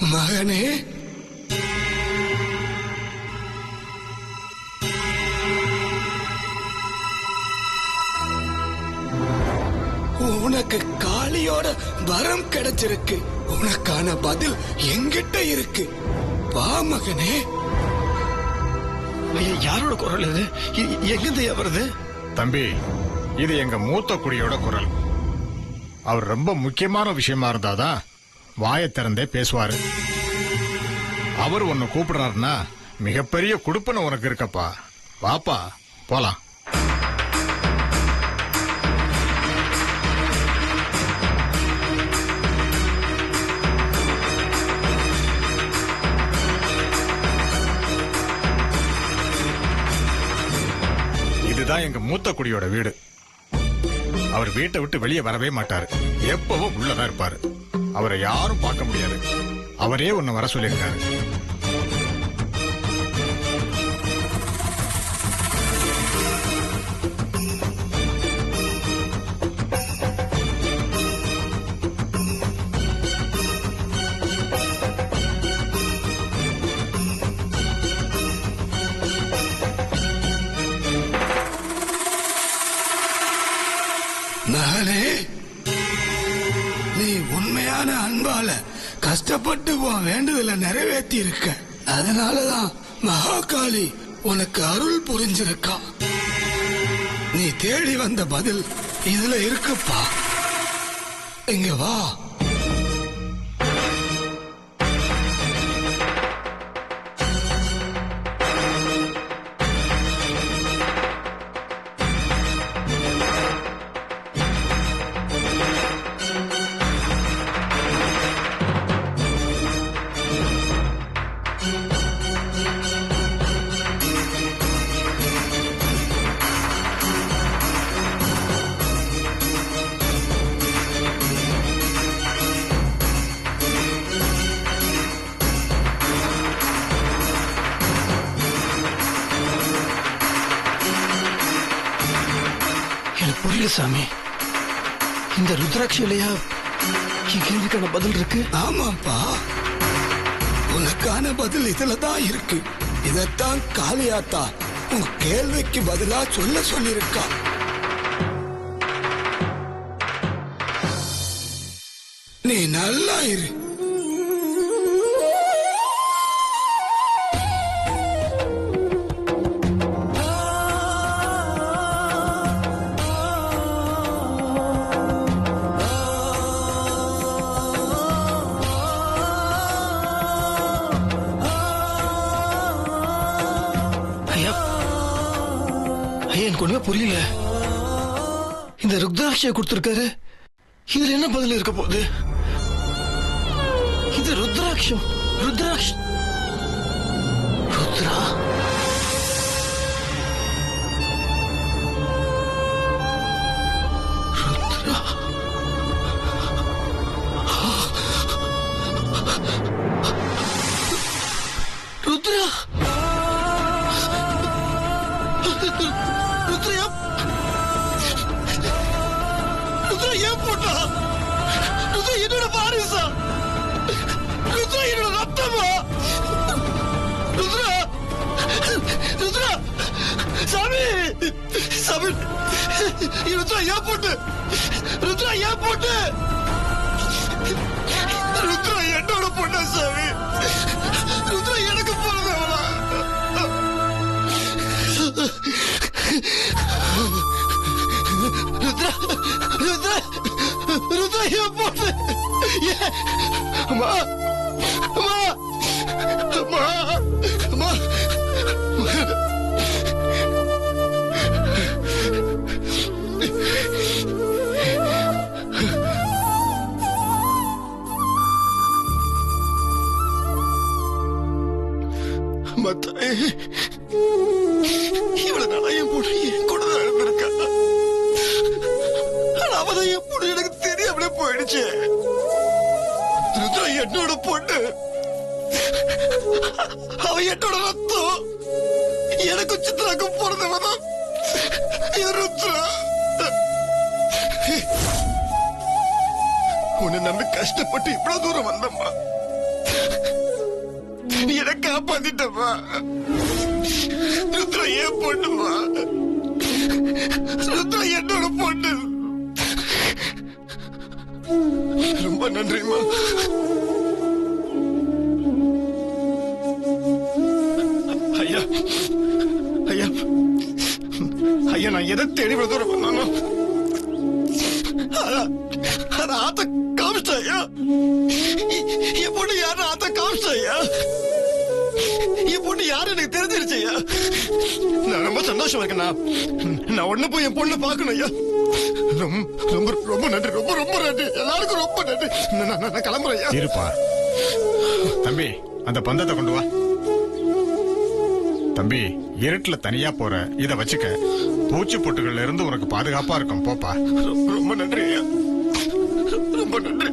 மகனே, உனக்கு காளியோட வரம் கிடைச்சிருக்கு. உனக்கான பதில் எங்கிட்ட இருக்கு. வா மகனே. யாரோட குரல் இது? எங்கிருந்து வருது? தம்பி, இது எங்க மூத்த குடியோட குரல். அவர் ரொம்ப முக்கியமான விஷயமா இருந்தாதான் வாயை திறந்தே பேசுவாரு. அவர் உன்னை கூப்பிடுறாருன்னா மிகப்பெரிய குடுப்பனை உனக்கு இருக்கப்பா. வாப்பா போலாம். இதுதான் எங்க மூத்த குடியோட வீடு. அவர் வீட்டை விட்டு வெளியே வரவே மாட்டாரு. எப்பவும் உள்ளதான் இருப்பாரு. அவரை யாரும் பார்க்க முடியாது. அவரே உன்னை வர சொல்லியிருக்காரு. மகனே, நீ உண்மையான அன்பால கஷ்டப்பட்டு உன் வேண்டுதலை நிறைவேற்றி இருக்க. அதனாலதான் மகாகாளி உனக்கு அருள் புரிஞ்சிருக்கா. நீ தேடி வந்த பதில் இதுல இருக்குப்பா. இங்க வா. புரியல சாமி. இந்த ருத்ராட்சியிலையா கேள்விக்கான பதில் இருக்கு? ஆமாப்பா, உனக்கான பதில் இதுலதான் இருக்கு. இதத்தான் காளியாத்தா உன் கேள்விக்கு பதிலா சொல்லிருக்கா. நீ நல்லா இரு. எனக்கு ஒண்ணுமே புரியல. இந்த ருத்ராட்சியை கொடுத்திருக்காரு. இதுல என்ன பதில் இருக்க போகுது? இது ருத்ராட்சம். ருத்ரா ருத்ரா ஏன் போட்டா? ருத்ரா என்னோட வாரிசா? ருத்ரா என்னோட ரத்தமா? ருத்ரா ருத்ரா சாமி சாமி, ருத்ரா ஏன் போட்டு? ருத்ரா ஏன் போட்டு? ருத்ரா என்னோட பொண்ணா சாமி? ருத்ரா எனக்கு போறதவளா? ருத்ரா ருத்ரா ருத்ரா ஏன் போட்டு? அம்மா அம்மா அம்மா அம்மா, இவ்வளவு நாளா என் பொண்ணு என் கூட தான் இருந்திருக்கா. அவதான் என் பொண்ணு எனக்கு தெரியாமலே போயிடுச்சு. ருத்ரா என்னோட பொண்ணு. அவ என்னோட ரத்தம். எனக்கு சித்ராக்கு பிறந்தவதான் ருத்ரா. உன்னை நம்பி கஷ்டப்பட்டு இவ்வளவு தூரம் வந்தம்மா. நீ என்ன காப்பாத்திட்டப்பா. ருத்ரா ஏன் பொண்ணுமா? ருத்ரா என்னோட பொண்ணு. ரொம்ப நன்றிமா. ஐயா ஐயா ஐயா, நான் எதை தேடி தூரம் பண்ணானோ ஆத்த காமிச்சாயா? என் பொண்ணு யாரு ஆத்த காமிச்சாயா? என் பொண்ணு யாரு எனக்கு தெரிஞ்சிருச்சையா? நான் ரொம்ப சந்தோஷமா இருக்கேன். நான் உடனே போய் என் பொண்ணு பார்க்கணும் ஐயா. ரொம்ப ரொம்ப நன்றி, ரொம்ப ரொம்ப நன்றி, எல்லாருக்கும் ரொம்ப நன்றி. நான் கிளம்புறேன் ஐயா. இருப்பா தம்பி, அந்த பந்தத்தை கொண்டு வா. தம்பி, இருட்டுல தனியா போற, இத வச்சுக்க. பூச்சி பொட்டுகள்ல இருந்து உனக்கு பாதுகாப்பா இருக்கும். போப்பா. ரொம்ப நன்றி ஐயா, ரொம்ப நன்றி.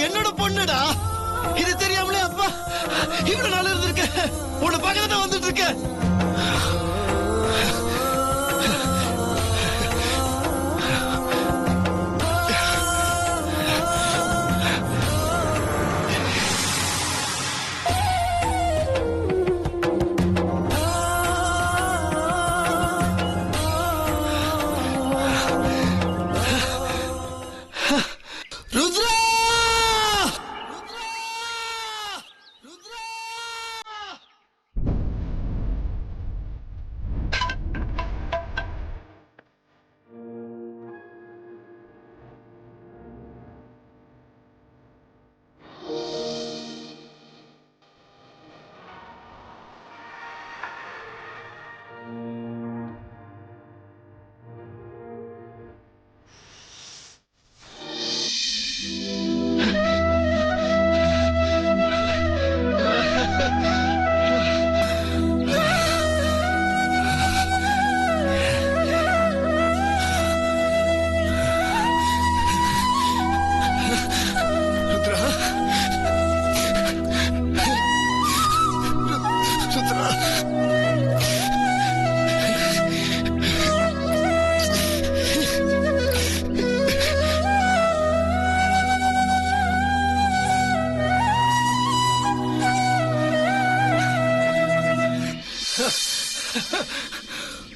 என்னோட பொண்ணுடா. இது தெரியாமலே அப்பா இவ்வளவு நாள் இருந்திருக்க. உன்னை பார்க்க தான் வந்துட்டு இருக்க. ருத்ரா,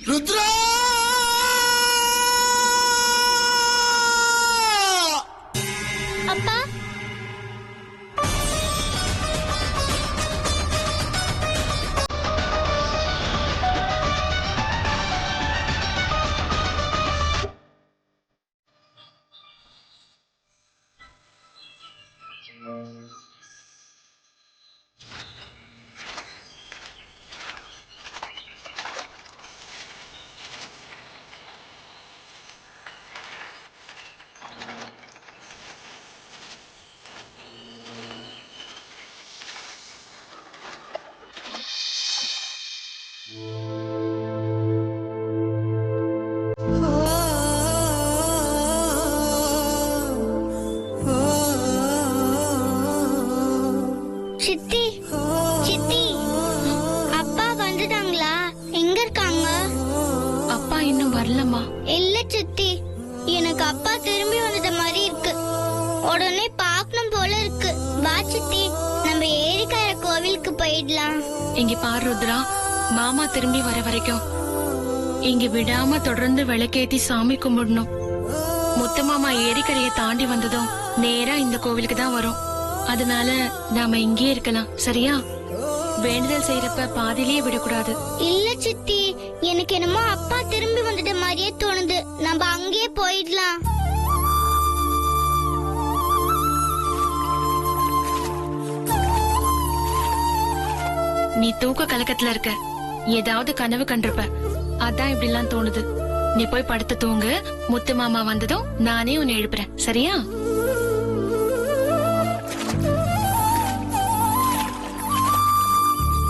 ருத்ரா, அப்பா, சித்தி சித்தி, அப்பா வந்துட்டாங்களா? எங்க இருக்காங்க? அப்பா இன்னும் வரலம்மா. இல்ல சித்தி, எனக்கு அப்பா திரும்பி வந்துட்ட மாதிரி இருக்கு. உடனே பார்க்கணும் போல இருக்கு. வா சித்தி, நம்ம ஏரிக்கரை கோவிலுக்கு போயிடலாம். இங்க பாரு ருத்ரா, மாமா திரும்பி வர வரைக்கும் இங்க விடாம தொடர்ந்து விளக்கேத்தி சாமி கும்பிடணும். முத்து மாமா ஏரிக்கரையை தாண்டி வந்ததும் நேரா இந்த கோவிலுக்கு தான் வரும். அதனால நாம இங்கே இருக்கலாம், சரியா? வேண்டுதல் செய்யறப்ப பாதியிலேயே விடக்கூடாது. இல்ல சித்தி, எனக்கு என்னமோ அப்பா திரும்பி வந்துட்ட மாதிரியே தோணுது. நம்ம அங்கேயே போயிடலாம். நீ தூக்க கலக்கத்துல இருக்க, ஏதாவது கனவு கண்டிருப்ப, அதான் இப்படி எல்லாம் தோணுது. நீ போய் படுத்து தூங்கு. முத்து மாமா வந்ததும் நானே உன்னை எழுப்புறேன், சரியா?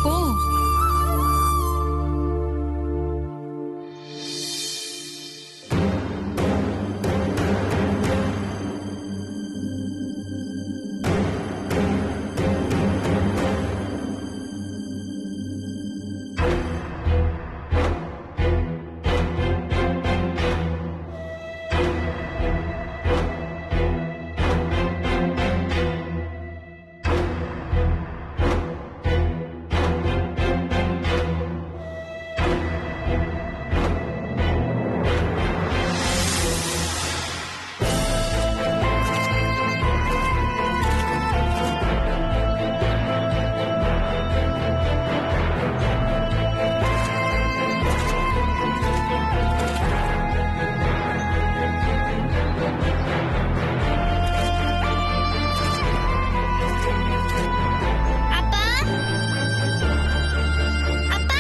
போ. அப்பா அப்பா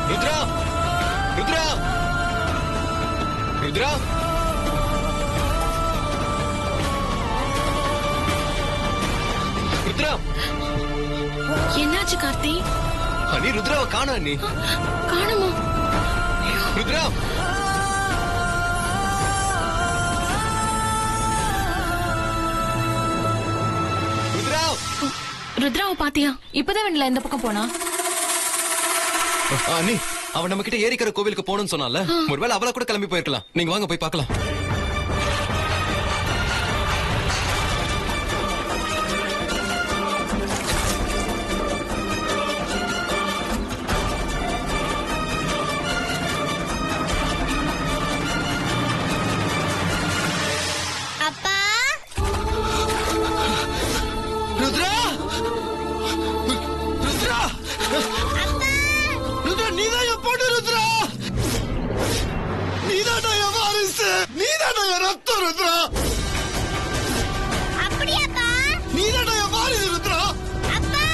ருத்ரா ருத்ரா ருத்ரா ருத்ரா என்னாச்சு கார்த்தி? அண்ணி ருத்ராவை காணோம் அண்ணி. காணுமா? ருத்ரா ருத்ரா ருத்ராவை பாத்தியா? இப்பதான் வேண்டல இந்த பக்கம் போனா. அண்ணி அவன் நம்ம கிட்ட ஏரிக்கரை கோவிலுக்கு போகணும்னு சொன்னால, ஒருவேளை அவளை கூட கிளம்பி போயிருக்கலாம். நீங்க வாங்க போய் பார்க்கலாம். அப்பா ருத்ரா ருத்ரா ருத்ரா நீதான் என் பொண்ணு. ருத்ரா நீதாடா என் வாரிசு. நீதாடா என் ரத்தம். ருத்ரா அப்படியாப்பா? நீதாடா என் வாரிசு. ருத்ரா அப்பா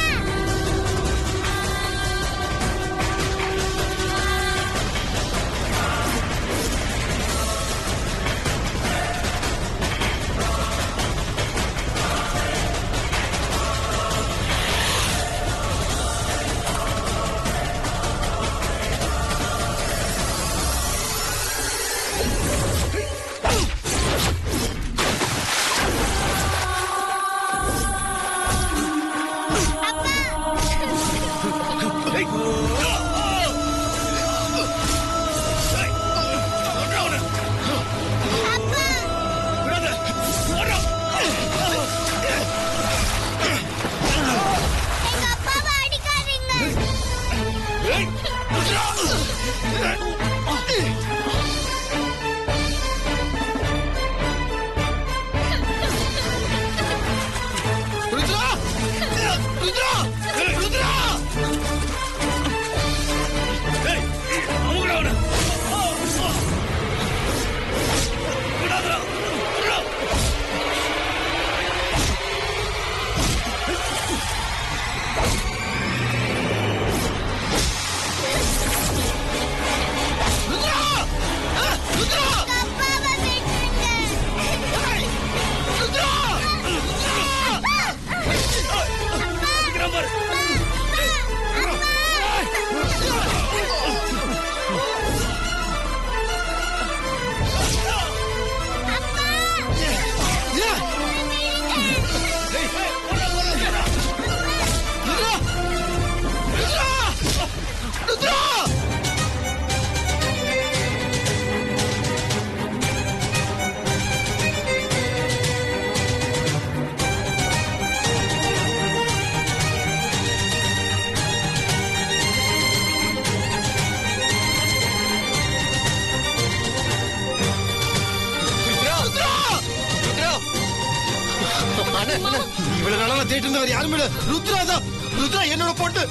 அண்ணா, அண்ணா, இவ்வளவு நாளா நான் தேடிட்டு இருந்தவர் யாருமே இல்ல. ருத்ரா தான். ருத்ரா என்னோட பொண்ணு.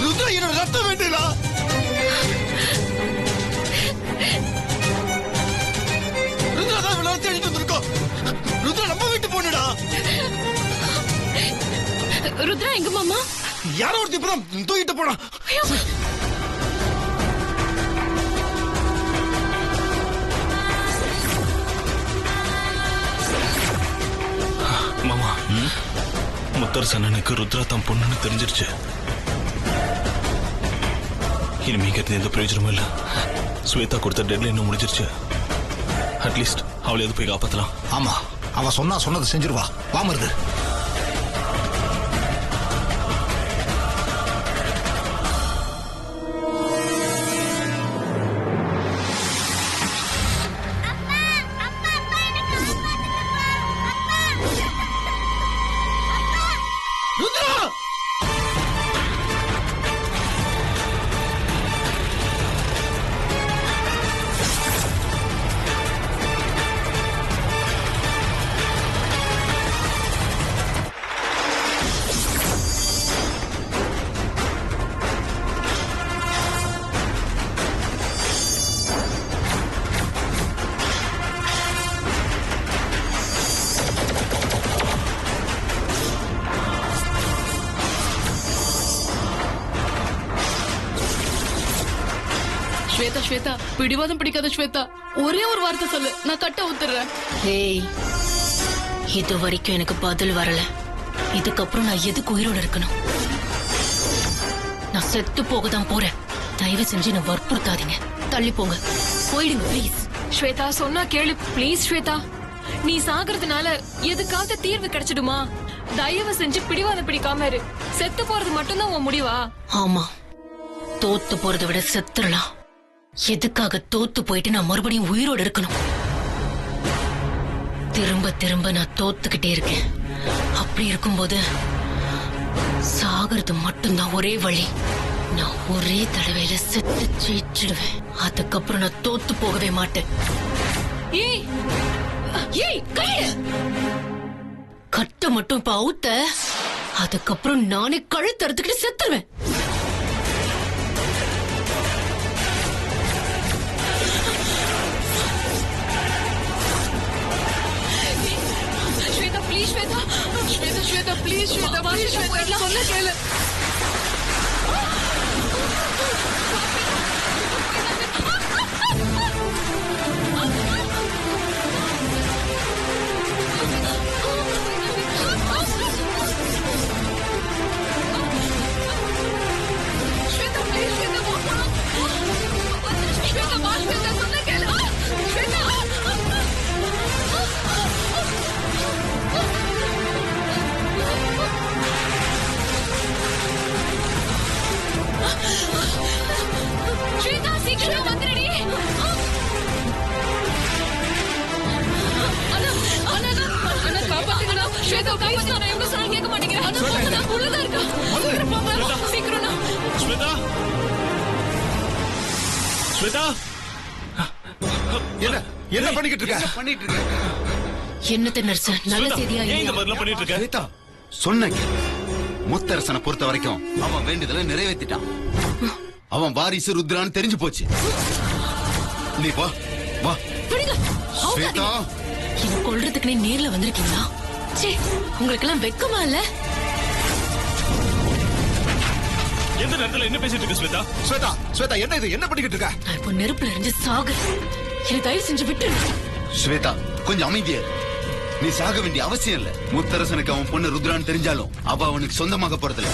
ருத்ரா என்னோட ரத்தம் வேண்டியதா. ருத்ரா தான் இவ்வளவு நாள் தேடிட்டு வந்திருக்கோம். ருத்ரா நம்ம வீட்டு பொண்ணுடா. ருத்ரா எங்க மாமா? யாரோ ஒருத்தி இப்பதான் தூக்கிட்டு போனா. மாமா, முத்தரசன் அண்ணனுக்கு ருத்ரா தான் பொண்ணுன்னு தெரிஞ்சிருச்சு. இனிமேங்க எந்த பிரயோஜனமும் இல்ல. ஸ்வேதா கொடுத்த டெட்லைன் முடிஞ்சிருச்சு. அட்லீஸ்ட் அவளை எது போய் காப்பாத்தலாம். ஆமா, அவன் சொன்னதை செஞ்சிருவா. வாமருது. ருத்ரா! ஸ்வேதா ஸ்வேதா, பிடிவாதம் பிடிக்காத ஸ்வேதா, ஒரே ஒரு வார்த்தை சொல்லு, நான் கட்ட ஊத்துறேன். ஏய், இது வரைக்கும் எனக்கு பதில் வரல. இதுக்கப்புறம் நான் எதுக்கு உயிரோட இருக்கணும்? நான் செத்து போக தான் போறேன். தயவு செஞ்சு நான் வற்புறுத்தாதீங்க. தள்ளி போங்க, போயிடுங்க ப்ளீஸ். ஸ்வேதா சொன்னா கேளு ப்ளீஸ். ஸ்வேதா, நீ சாகிறதுனால எதுக்காவது தீர்வு கிடைச்சிடுமா? தயவு செஞ்சு பிடிவாதம் பிடிக்காம இரு. செத்து போறது மட்டும்தான் உன் முடிவா? ஆமா, தோத்து போறதை விட செத்துறலாம். எதுக்காக தோத்து போயிட்டு நான் மறுபடியும் உயிரோட இருக்கணும்? திரும்ப திரும்ப நான் தோத்துக்கிட்டே இருக்கேன். அப்படி இருக்கும்போது சாகிறது மட்டும்தான் ஒரே வழி. நான் ஒரே தடவையில செத்து ஜெயிச்சிடுவேன். அதுக்கப்புறம் நான் தோத்து போகவே மாட்டேன். ஏய் ஏய், கைய கட்ட மட்டும் இப்ப அவுத்த, அதுக்கப்புறம் நானே கழுத்து அறுத்துக்கிட்டு செத்துருவேன். ஸ்வேதா ப்ளீஸ், ஸ்வேதா ஸ்வேதா ஸ்வேதா ப்ளீஸ், ஸ்வேதா வா, ஸ்வேதா சொன்னா கேளு. ஸ்வேதா ப்ளீஸ், ஸ்வேதா வா. ஸ்வேதா வா, ஸ்வேதா சொன்னா கேளு. ஸ்வேதா ஸ்வேதா, சீக்கிரம் வந்துடுடி. அண்ணா காப்பாத்துங்கண்ணா. ஸ்வேதா காப்பாத்துங்க. நான் எவ்வளவு சொன்னாலும் கேட்க மாட்டேங்கிறேன். அண்ணா உள்ளதா இருக்கா? சீக்கிரம் போங்க. சீக்கிரம்ண்ணா. ஸ்வேதா, ஸ்வேதா, என்ன பண்ணிக்கிட்டு இருக்க? என்னத்த நர்ஸ், நல்ல செய்தியா ஏன் இந்த இல்லையா? மாதிரிலாம் பண்ணிட்டு இருக்க? ஸ்வேதா, சொன்னேன். முத்தரசனை பொறுத்த வரைக்கும் அவன் வேண்டியதுல நிறைவேற்றிட்டான். அவன் வாரிசு ருத்ரான்னு தெரிஞ்சு போச்சு. நீ வா வா. விடுங்க. ஸ்வேதா, என்ன கொல்றதுக்குனே நேர்ல வந்திருக்கீங்களா? சே, உங்களுக்கு எல்லாம் வெக்கமா இல்ல? எந்த நேரத்துல என்ன பேசிட்டு இருக்க ஸ்வேதா? ஸ்வேதா, ஸ்வேதா, என்ன இது? என்ன பண்ணிக்கிட்டு இருக்க? நான் இப்போ நெருப்புல இருந்து சாகு. என்ன தயவு செஞ்சு விட்டு. ஸ்வேதா, கொஞ்சம் அமைதியா இரு. நீ சாக வேண்டிய அவசியம் இல்ல. முத்தரசனுக்கு அவன் பொண்ணு ருத்ரான்னு தெரிஞ்சாலும் அவ அவனுக்கு சொந்தமாக போறதில்ல.